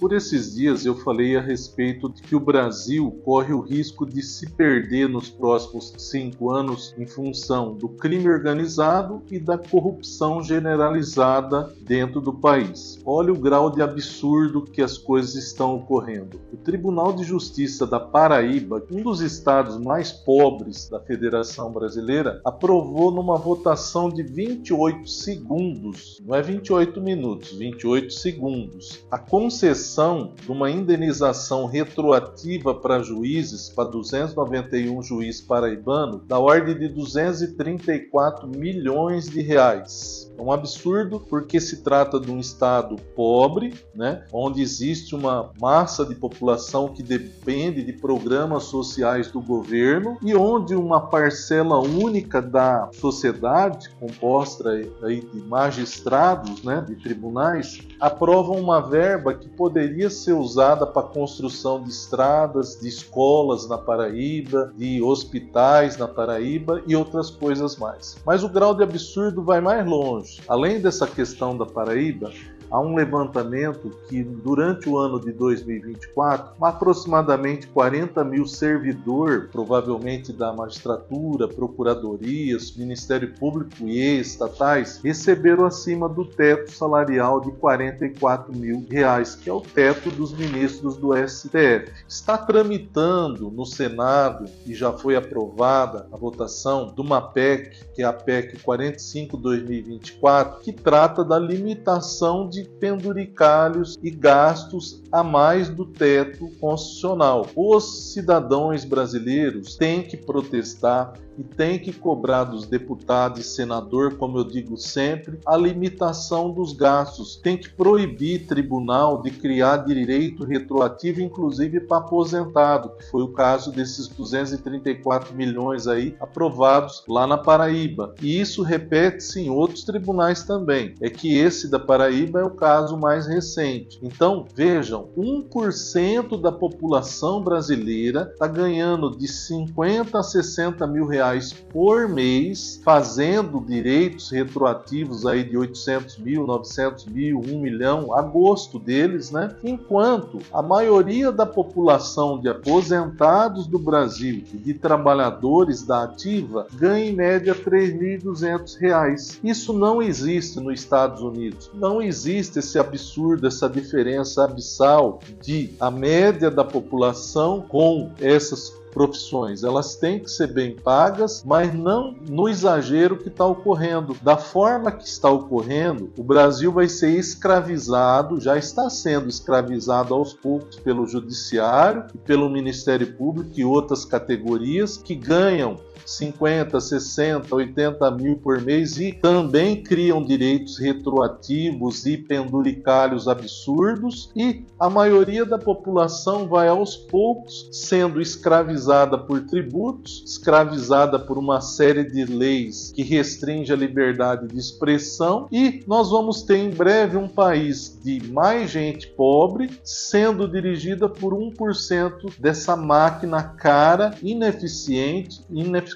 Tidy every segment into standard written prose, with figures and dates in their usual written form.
por esses dias eu falei a respeito de que o Brasil corre o risco de se perder nos próximos 5 anos em função do crime organizado e da corrupção generalizada dentro do país. Olha o grau de absurdo que as coisas estão ocorrendo. O Tribunal de Justiça da Paraíba, um dos estados mais pobres da Federação Brasileira, aprovou numa votação de 28 segundos, não é 28 minutos, 28 segundos, a concessão de uma indenização retroativa para juízes, para 291 juízes paraibanos, da ordem de 234 milhões de reais. É um absurdo porque se trata de um estado pobre, né, onde existe uma massa de população que depende de programas sociais do governo e onde uma parcela única da sociedade, composta aí de magistrados, né, de tribunais, aprovam uma verba que poderia ser usada para a construção de estradas, de escolas na Paraíba, de hospitais na Paraíba e outras coisas mais. Mas o grau de absurdo vai mais longe. Além dessa questão da Paraíba, há um levantamento que durante o ano de 2024, aproximadamente 40 mil servidores, provavelmente da magistratura, procuradorias, Ministério Público e estatais, receberam acima do teto salarial de R$44 mil, que é o teto dos ministros do STF. Está tramitando no Senado, e já foi aprovada a votação de uma PEC, que é a PEC 45/2024, que trata da limitação de penduricalhos e gastos a mais do teto constitucional. Os cidadãos brasileiros têm que protestar e tem que cobrar dos deputados e senador, como eu digo sempre, a limitação dos gastos. Tem que proibir tribunal de criar direito retroativo, inclusive para aposentado, que foi o caso desses 234 milhões aí aprovados lá na Paraíba. E isso repete-se em outros tribunais também. É que esse da Paraíba é o caso mais recente. Então, vejam, 1% da população brasileira está ganhando de 50 a 60 mil reais por mês, fazendo direitos retroativos aí de 800 mil, 900 mil, 1 milhão, a gosto deles, né? Enquanto a maioria da população de aposentados do Brasil e de trabalhadores da ativa ganha em média R$3.200. Isso não existe nos Estados Unidos. Não existe esse absurdo, essa diferença abissal de a média da população com essas profissões. Elas têm que ser bem pagas, mas não no exagero que está ocorrendo. Da forma que está ocorrendo, o Brasil vai ser escravizado, já está sendo escravizado aos poucos pelo Judiciário e pelo Ministério Público e outras categorias que ganham 50, 60, 80 mil por mês e também criam direitos retroativos e penduricalhos absurdos, e a maioria da população vai aos poucos sendo escravizada por tributos, escravizada por uma série de leis que restringe a liberdade de expressão, e nós vamos ter em breve um país de mais gente pobre sendo dirigida por 1% dessa máquina cara, ineficiente, ineficaz.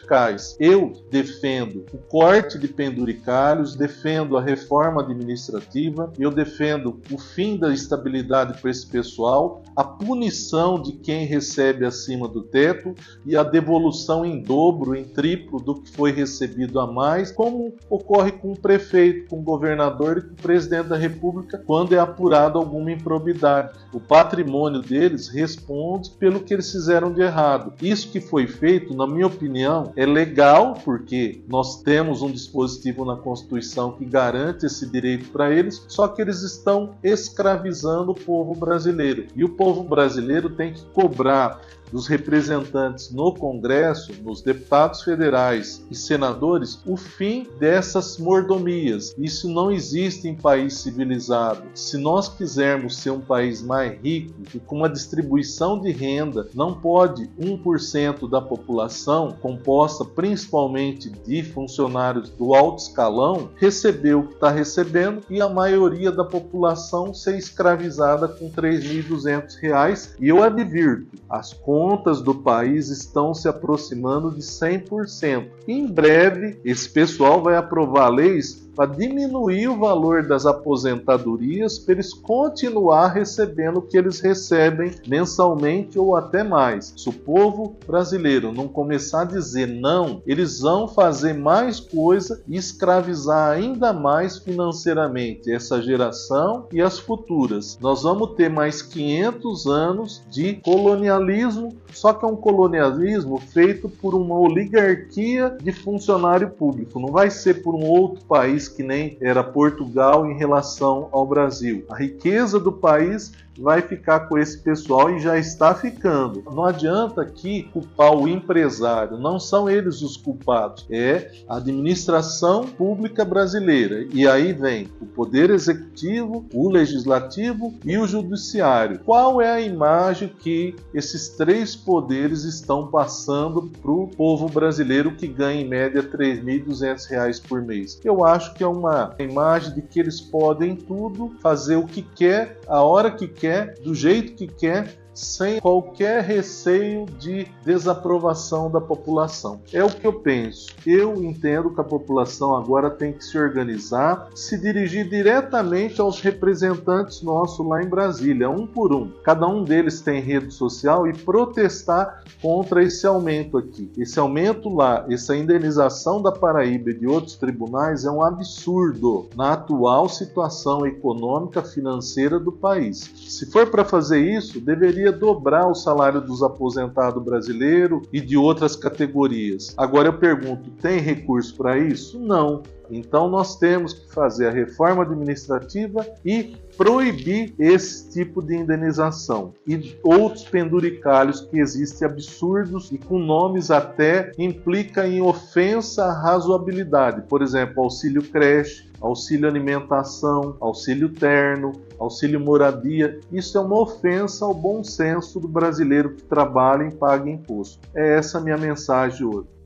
Eu defendo o corte de penduricalhos, defendo a reforma administrativa, eu defendo o fim da estabilidade para esse pessoal, a punição de quem recebe acima do teto e a devolução em dobro, em triplo do que foi recebido a mais, como ocorre com o prefeito, com o governador e com o presidente da República quando é apurado alguma improbidade. O patrimônio deles responde pelo que eles fizeram de errado. Isso que foi feito, na minha opinião, é legal, porque nós temos um dispositivo na Constituição que garante esse direito para eles, só que eles estão escravizando o povo brasileiro. E o povo brasileiro tem que cobrar dos representantes no Congresso, nos deputados federais e senadores, o fim dessas mordomias. Isso não existe em país civilizado. Se nós quisermos ser um país mais rico e com uma distribuição de renda, não pode 1% da população, composta principalmente de funcionários do alto escalão, receber o que está recebendo e a maioria da população ser escravizada com R$3.200. E eu advirto, as contas do país estão se aproximando de 100%. Em breve, esse pessoal vai aprovar leis para diminuir o valor das aposentadorias para eles continuar recebendo o que eles recebem mensalmente ou até mais. Se o povo brasileiro não começar a dizer não, eles vão fazer mais coisa e escravizar ainda mais financeiramente essa geração e as futuras. Nós vamos ter mais 500 anos de colonialismo, só que é um colonialismo feito por uma oligarquia de funcionário público. Não vai ser por um outro país que nem era Portugal em relação ao Brasil. A riqueza do país vai ficar com esse pessoal e já está ficando. Não adianta aqui culpar o empresário, não são eles os culpados, é a administração pública brasileira. E aí vem o poder executivo, o legislativo e o judiciário. Qual é a imagem que esses três poderes estão passando para o povo brasileiro que ganha em média R$ 3.200 por mês? Eu acho que é uma imagem de que eles podem tudo, fazer o que quer, a hora que quer, do jeito que quer, sem qualquer receio de desaprovação da população. É o que eu penso. Eu entendo que a população agora tem que se organizar, se dirigir diretamente aos representantes nossos lá em Brasília, um por um. Cada um deles tem rede social e protestar contra esse aumento aqui. Esse aumento lá, essa indenização da Paraíba e de outros tribunais é um absurdo na atual situação econômica financeira do país. Se for para fazer isso, deveria dobrar o salário dos aposentados brasileiros e de outras categorias. Agora eu pergunto, tem recurso para isso? Não. Então nós temos que fazer a reforma administrativa e proibir esse tipo de indenização e outros penduricalhos que existem absurdos e com nomes até implica em ofensa à razoabilidade. Por exemplo, auxílio creche, auxílio alimentação, auxílio terno, auxílio moradia. Isso é uma ofensa ao bom senso do brasileiro que trabalha e paga imposto. É essa a minha mensagem hoje.